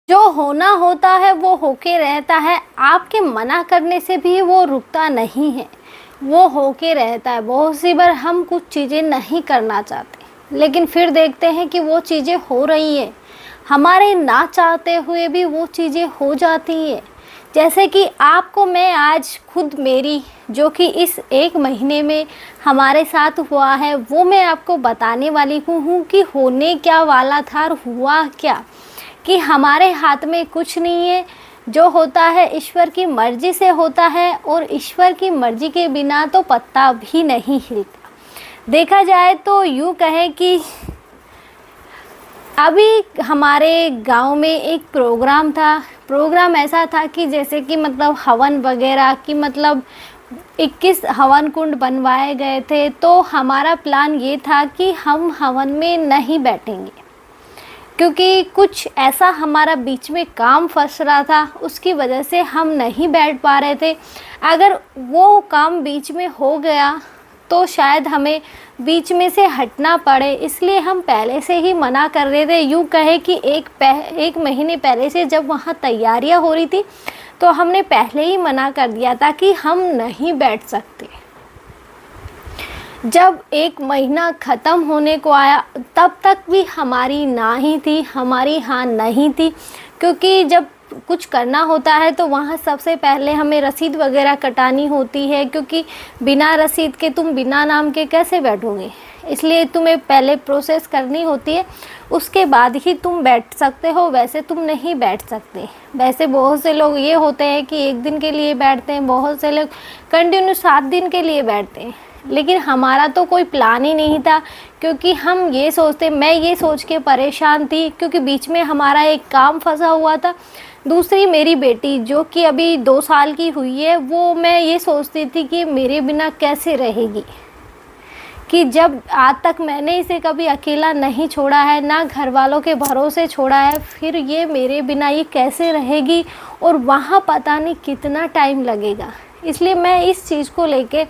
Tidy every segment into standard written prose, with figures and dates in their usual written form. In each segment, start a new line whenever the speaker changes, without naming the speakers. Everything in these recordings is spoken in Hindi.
जो होना होता है वो होके रहता है, आपके मना करने से भी वो रुकता नहीं है, वो होके रहता है। बहुत सी बार हम कुछ चीज़ें नहीं करना चाहते, लेकिन फिर देखते हैं कि वो चीज़ें हो रही है, हमारे ना चाहते हुए भी वो चीज़ें हो जाती है। जैसे कि आपको मैं आज खुद मेरी जो कि इस 1 महीने में हमारे साथ हुआ है वो मैं आपको बताने वाली हूँ कि होने क्या वाला था और हुआ क्या। कि हमारे हाथ में कुछ नहीं है, जो होता है ईश्वर की मर्ज़ी से होता है, और ईश्वर की मर्ज़ी के बिना तो पत्ता भी नहीं हिलता। देखा जाए तो यूँ कहें कि अभी हमारे गांव में एक प्रोग्राम था। प्रोग्राम ऐसा था कि जैसे कि मतलब हवन वगैरह की मतलब 21 हवन कुंड बनवाए गए थे। तो हमारा प्लान ये था कि हम हवन में नहीं बैठेंगे, क्योंकि कुछ ऐसा हमारा बीच में काम फंस रहा था, उसकी वजह से हम नहीं बैठ पा रहे थे। अगर वो काम बीच में हो गया तो शायद हमें बीच में से हटना पड़े, इसलिए हम पहले से ही मना कर रहे थे। यूँ कहे कि एक महीने पहले से जब वहाँ तैयारियाँ हो रही थी तो हमने पहले ही मना कर दिया था कि हम नहीं बैठ सकते। जब 1 महीना ख़त्म होने को आया तब तक भी हमारी ना ही थी, हमारी हाँ नहीं थी। क्योंकि जब कुछ करना होता है तो वहाँ सबसे पहले हमें रसीद वगैरह कटानी होती है, क्योंकि बिना रसीद के तुम बिना नाम के कैसे बैठोगे, इसलिए तुम्हें पहले प्रोसेस करनी होती है, उसके बाद ही तुम बैठ सकते हो, वैसे तुम नहीं बैठ सकते। वैसे बहुत से लोग ये होते हैं कि 1 दिन के लिए बैठते हैं, बहुत से लोग कंटिन्यू 7 दिन के लिए बैठते हैं, लेकिन हमारा तो कोई प्लान ही नहीं था। क्योंकि हम ये सोचते, मैं ये सोच के परेशान थी क्योंकि बीच में हमारा एक काम फंसा हुआ था। दूसरी मेरी बेटी जो कि अभी 2 साल की हुई है, वो मैं ये सोचती थी कि मेरे बिना कैसे रहेगी, कि जब आज तक मैंने इसे कभी अकेला नहीं छोड़ा है, ना घर वालों के भरोसे छोड़ा है, फिर ये मेरे बिना ये कैसे रहेगी और वहाँ पता नहीं कितना टाइम लगेगा। इसलिए मैं इस चीज़ को लेके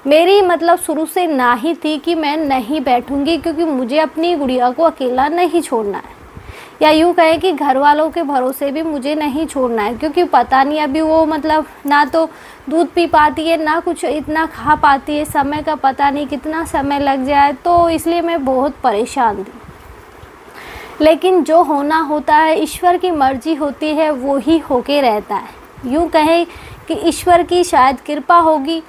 मेरी मतलब शुरू से ना ही थी कि मैं नहीं बैठूंगी, क्योंकि मुझे अपनी गुड़िया को अकेला नहीं छोड़ना है, या यूँ कहें कि घर वालों के भरोसे भी मुझे नहीं छोड़ना है। क्योंकि पता नहीं अभी वो मतलब ना तो दूध पी पाती है, ना कुछ इतना खा पाती है, समय का पता नहीं कितना समय लग जाए, तो इसलिए मैं बहुत परेशान थी। लेकिन जो होना होता है, ईश्वर की मर्ज़ी होती है, वो ही होके रहता है। यूँ कहें कि ईश्वर की शायद कृपा होगी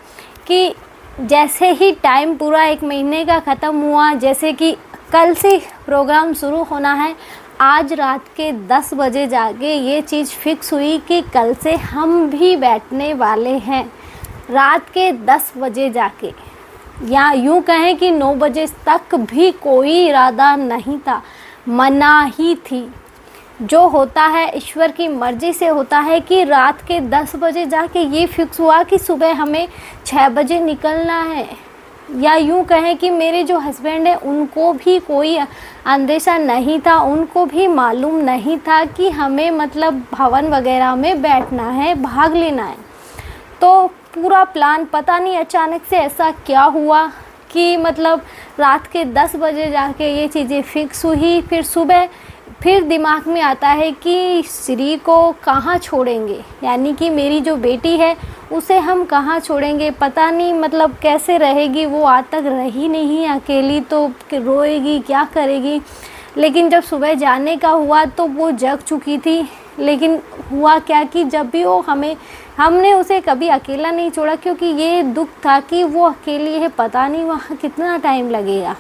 कि जैसे ही टाइम पूरा 1 महीने का ख़त्म हुआ, जैसे कि कल से प्रोग्राम शुरू होना है, आज रात के 10 बजे जाके ये चीज़ फिक्स हुई कि कल से हम भी बैठने वाले हैं, रात के 10 बजे जाके। या यूँ कहें कि 9 बजे तक भी कोई इरादा नहीं था, मना ही थी। जो होता है ईश्वर की मर्ज़ी से होता है कि रात के 10 बजे जाके ये फिक्स हुआ कि सुबह हमें 6 बजे निकलना है। या यूँ कहें कि मेरे जो हस्बैंड हैं उनको भी कोई अंदेशा नहीं था, उनको भी मालूम नहीं था कि हमें मतलब भवन वगैरह में बैठना है, भाग लेना है। तो पूरा प्लान पता नहीं अचानक से ऐसा क्या हुआ कि मतलब रात के 10 बजे जाके ये चीज़ें फिक्स हुई। फिर सुबह फिर दिमाग में आता है कि श्री को कहाँ छोड़ेंगे, यानी कि मेरी जो बेटी है उसे हम कहाँ छोड़ेंगे, पता नहीं मतलब कैसे रहेगी। वो आज तक रही नहीं अकेली, तो रोएगी क्या करेगी। लेकिन जब सुबह जाने का हुआ तो वो जग चुकी थी। लेकिन हुआ क्या कि जब भी वो हमने उसे कभी अकेला नहीं छोड़ा, क्योंकि ये दुख था कि वो अकेली है, पता नहीं वहाँ कितना टाइम लगेगा।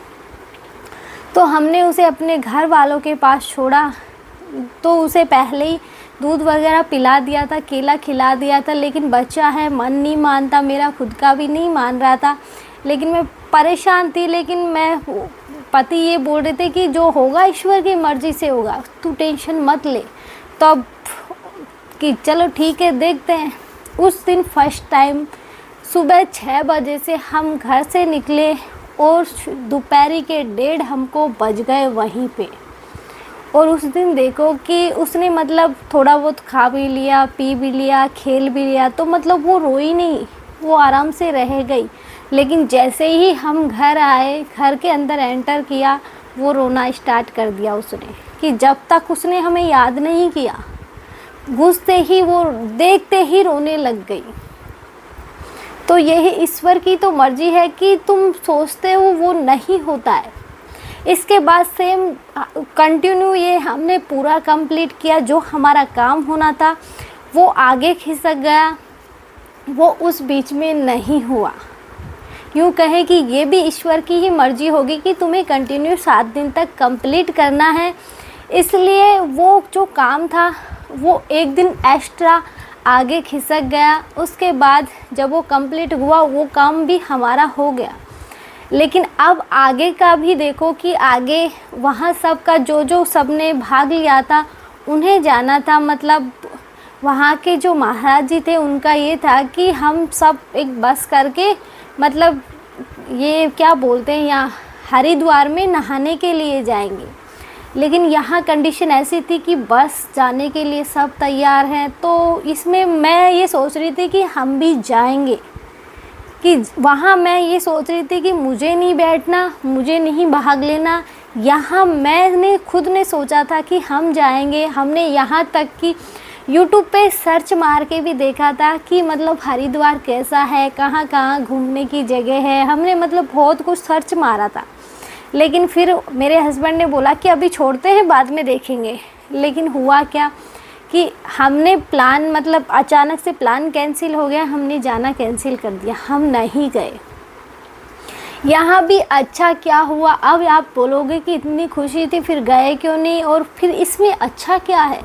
तो हमने उसे अपने घर वालों के पास छोड़ा। तो उसे पहले ही दूध वगैरह पिला दिया था, केला खिला दिया था, लेकिन बच्चा है, मन नहीं मानता, मेरा खुद का भी नहीं मान रहा था। लेकिन मैं परेशान थी। लेकिन मैं पति ये बोल रहे थे कि जो होगा ईश्वर की मर्ज़ी से होगा, तू टेंशन मत ले। तब कि चलो ठीक है, देखते हैं। उस दिन फर्स्ट टाइम सुबह 6 बजे से हम घर से निकले और दोपहर के 1:30 हमको बज गए वहीं पे। और उस दिन देखो कि उसने मतलब थोड़ा बहुत खा भी लिया, पी भी लिया, खेल भी लिया, तो मतलब वो रोई नहीं, वो आराम से रह गई। लेकिन जैसे ही हम घर आए, घर के अंदर एंटर किया, वो रोना स्टार्ट कर दिया उसने, कि जब तक उसने हमें याद नहीं किया घुसते ही वो देखते ही रोने लग गई। तो यही ईश्वर की तो मर्जी है कि तुम सोचते हो वो नहीं होता है। इसके बाद सेम कंटिन्यू ये हमने पूरा कंप्लीट किया, जो हमारा काम होना था वो आगे खिसक गया, वो उस बीच में नहीं हुआ। यूँ कहें कि ये भी ईश्वर की ही मर्जी होगी कि तुम्हें कंटिन्यू 7 दिन तक कंप्लीट करना है, इसलिए वो जो काम था वो एक दिन एक्स्ट्रा आगे खिसक गया। उसके बाद जब वो कंप्लीट हुआ वो काम भी हमारा हो गया। लेकिन अब आगे का भी देखो कि आगे वहाँ सबका जो सबने भाग लिया था उन्हें जाना था। मतलब वहाँ के जो महाराज जी थे उनका ये था कि हम सब एक बस करके, मतलब ये क्या बोलते हैं, यहाँ हरिद्वार में नहाने के लिए जाएंगे। लेकिन यहाँ कंडीशन ऐसी थी कि बस जाने के लिए सब तैयार हैं, तो इसमें मैं ये सोच रही थी कि हम भी जाएंगे। कि वहाँ मैं ये सोच रही थी कि मुझे नहीं बैठना, मुझे नहीं भाग लेना। यहाँ मैंने खुद ने सोचा था कि हम जाएंगे। हमने यहाँ तक कि यूट्यूब पे सर्च मार के भी देखा था कि मतलब हरिद्वार कैसा है, कहाँ कहाँ घूमने की जगह है। हमने मतलब बहुत कुछ सर्च मारा था। लेकिन फिर मेरे हस्बैंड ने बोला कि अभी छोड़ते हैं, बाद में देखेंगे। लेकिन हुआ क्या कि हमने प्लान, मतलब अचानक से प्लान कैंसिल हो गया, हमने जाना कैंसिल कर दिया, हम नहीं गए। यहाँ भी अच्छा क्या हुआ, अब आप बोलोगे कि इतनी खुशी थी फिर गए क्यों नहीं, और फिर इसमें अच्छा क्या है।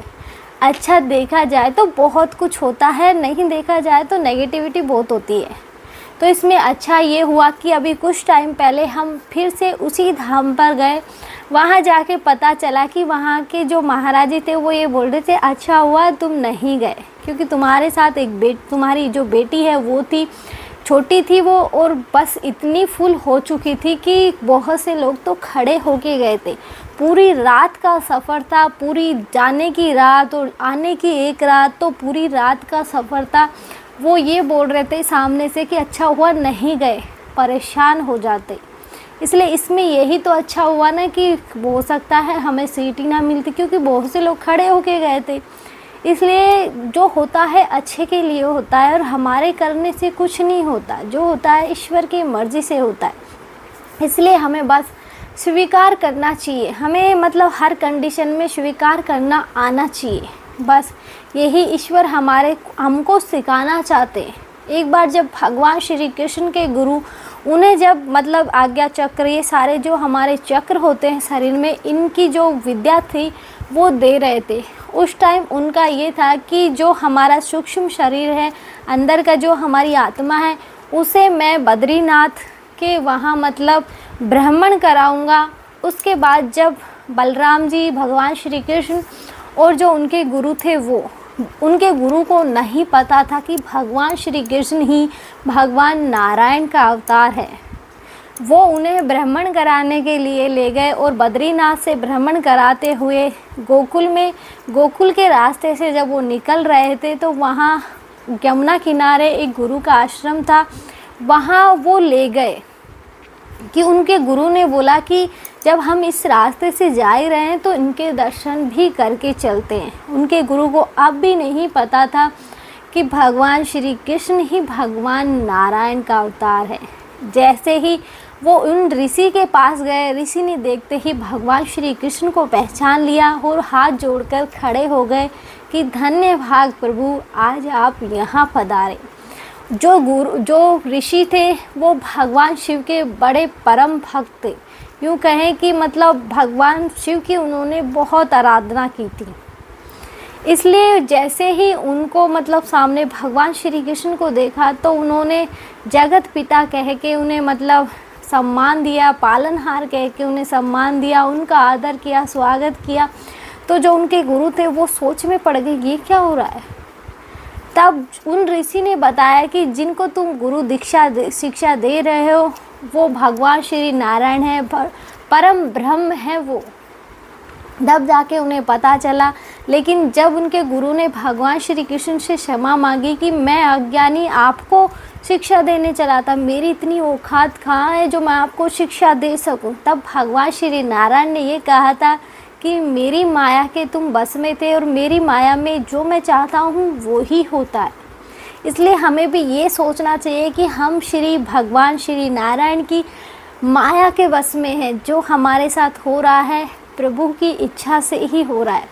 अच्छा देखा जाए तो बहुत कुछ होता है, नहीं देखा जाए तो नेगेटिविटी बहुत होती है। तो इसमें अच्छा ये हुआ कि अभी कुछ टाइम पहले हम फिर से उसी धाम पर गए। वहाँ जाके पता चला कि वहाँ के जो महाराज जी थे वो ये बोल रहे थे, अच्छा हुआ तुम नहीं गए, क्योंकि तुम्हारे साथ एक तुम्हारी जो बेटी है वो थी, छोटी थी वो, और बस इतनी फुल हो चुकी थी कि बहुत से लोग तो खड़े होके गए थे। पूरी रात का सफ़र था, पूरी जाने की रात और आने की एक रात, तो पूरी रात का सफ़र था। वो ये बोल रहे थे सामने से कि अच्छा हुआ नहीं गए, परेशान हो जाते। इसलिए इसमें यही तो अच्छा हुआ ना कि हो सकता है हमें सीट ही ना मिलती, क्योंकि बहुत से लोग खड़े होके गए थे। इसलिए जो होता है अच्छे के लिए होता है, और हमारे करने से कुछ नहीं होता, जो होता है ईश्वर की मर्ज़ी से होता है। इसलिए हमें बस स्वीकार करना चाहिए, हमें मतलब हर कंडीशन में स्वीकार करना आना चाहिए। बस यही ईश्वर हमको सिखाना चाहते हैं। एक बार जब भगवान श्री कृष्ण के गुरु, उन्हें जब मतलब आज्ञा चक्र, ये सारे जो हमारे चक्र होते हैं शरीर में, इनकी जो विद्या थी वो दे रहे थे, उस टाइम उनका ये था कि जो हमारा सूक्ष्म शरीर है, अंदर का जो हमारी आत्मा है, उसे मैं बद्रीनाथ के वहाँ मतलब भ्रमण कराऊंगा। उसके बाद जब बलराम जी, भगवान श्री कृष्ण और जो उनके गुरु थे, वो उनके गुरु को नहीं पता था कि भगवान श्री कृष्ण ही भगवान नारायण का अवतार है। वो उन्हें भ्रमण कराने के लिए ले गए, और बद्रीनाथ से भ्रमण कराते हुए गोकुल के रास्ते से जब वो निकल रहे थे, तो वहाँ यमुना किनारे एक गुरु का आश्रम था, वहाँ वो ले गए। कि उनके गुरु ने बोला कि जब हम इस रास्ते से जा ही रहे हैं तो इनके दर्शन भी करके चलते हैं। उनके गुरु को अब भी नहीं पता था कि भगवान श्री कृष्ण ही भगवान नारायण का अवतार है। जैसे ही वो उन ऋषि के पास गए, ऋषि ने देखते ही भगवान श्री कृष्ण को पहचान लिया और हाथ जोड़कर खड़े हो गए कि धन्य भाग प्रभु, आज आप यहाँ पधारे। जो ऋषि थे वो भगवान शिव के बड़े परम भक्त थे। यूँ कहें कि मतलब भगवान शिव की उन्होंने बहुत आराधना की थी। इसलिए जैसे ही उनको मतलब सामने भगवान श्री कृष्ण को देखा, तो उन्होंने जगत पिता कह के उन्हें मतलब सम्मान दिया, पालनहार कह के उन्हें सम्मान दिया, उनका आदर किया, स्वागत किया। तो जो उनके गुरु थे वो सोच में पड़ गए, ये क्या हो रहा है। तब उन ऋषि ने बताया कि जिनको तुम गुरु शिक्षा दे रहे हो वो भगवान श्री नारायण है, परम ब्रह्म है वो। तब जाके उन्हें पता चला। लेकिन जब उनके गुरु ने भगवान श्री कृष्ण से क्षमा मांगी कि मैं अज्ञानी आपको शिक्षा देने चला था, मेरी इतनी औकात कहाँ है जो मैं आपको शिक्षा दे सकूं, तब भगवान श्री नारायण ने ये कहा था कि मेरी माया के तुम बस में थे और मेरी माया में जो मैं चाहता हूँ वो ही होता है। इसलिए हमें भी ये सोचना चाहिए कि हम श्री भगवान श्री नारायण की माया के बस में हैं। जो हमारे साथ हो रहा है प्रभु की इच्छा से ही हो रहा है।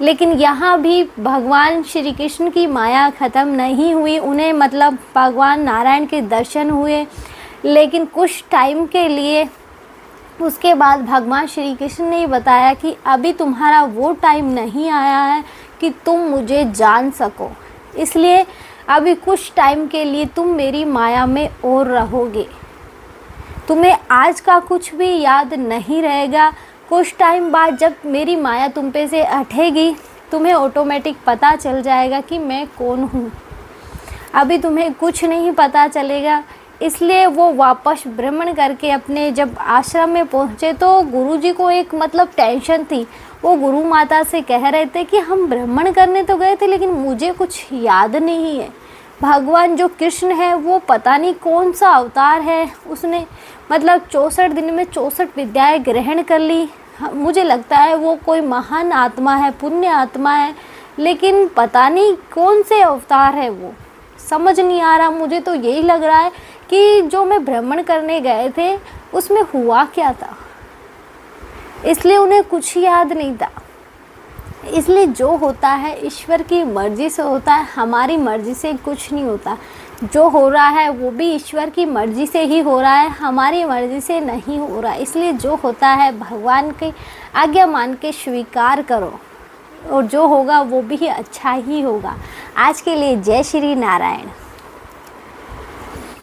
लेकिन यहाँ भी भगवान श्री कृष्ण की माया ख़त्म नहीं हुई। उन्हें मतलब भगवान नारायण के दर्शन हुए, लेकिन कुछ टाइम के लिए उसके बाद भगवान श्री कृष्ण ने बताया कि अभी तुम्हारा वो टाइम नहीं आया है कि तुम मुझे जान सको, इसलिए अभी कुछ टाइम के लिए तुम मेरी माया में और रहोगे। तुम्हें आज का कुछ भी याद नहीं रहेगा। कुछ टाइम बाद जब मेरी माया तुम पे से हटेगी, तुम्हें ऑटोमेटिक पता चल जाएगा कि मैं कौन हूँ। अभी तुम्हें कुछ नहीं पता चलेगा। इसलिए वो वापस भ्रमण करके अपने जब आश्रम में पहुँचे तो गुरुजी को एक मतलब टेंशन थी। वो गुरु माता से कह रहे थे कि हम भ्रमण करने तो गए थे लेकिन मुझे कुछ याद नहीं है। भगवान जो कृष्ण है वो पता नहीं कौन सा अवतार है, उसने मतलब 64 दिन में 64 विद्याएं ग्रहण कर ली। मुझे लगता है वो कोई महान आत्मा है, पुण्य आत्मा है, लेकिन पता नहीं कौन से अवतार है वो समझ नहीं आ रहा। मुझे तो यही लग रहा है कि जो मैं भ्रमण करने गए थे उसमें हुआ क्या था, इसलिए उन्हें कुछ याद नहीं था। इसलिए जो होता है ईश्वर की मर्ज़ी से होता है, हमारी मर्ज़ी से कुछ नहीं होता। जो हो रहा है वो भी ईश्वर की मर्ज़ी से ही हो रहा है, हमारी मर्ज़ी से नहीं हो रहा। इसलिए जो होता है भगवान की आज्ञा मान के स्वीकार करो और जो होगा वो भी अच्छा ही होगा। आज के लिए जय श्री नारायण।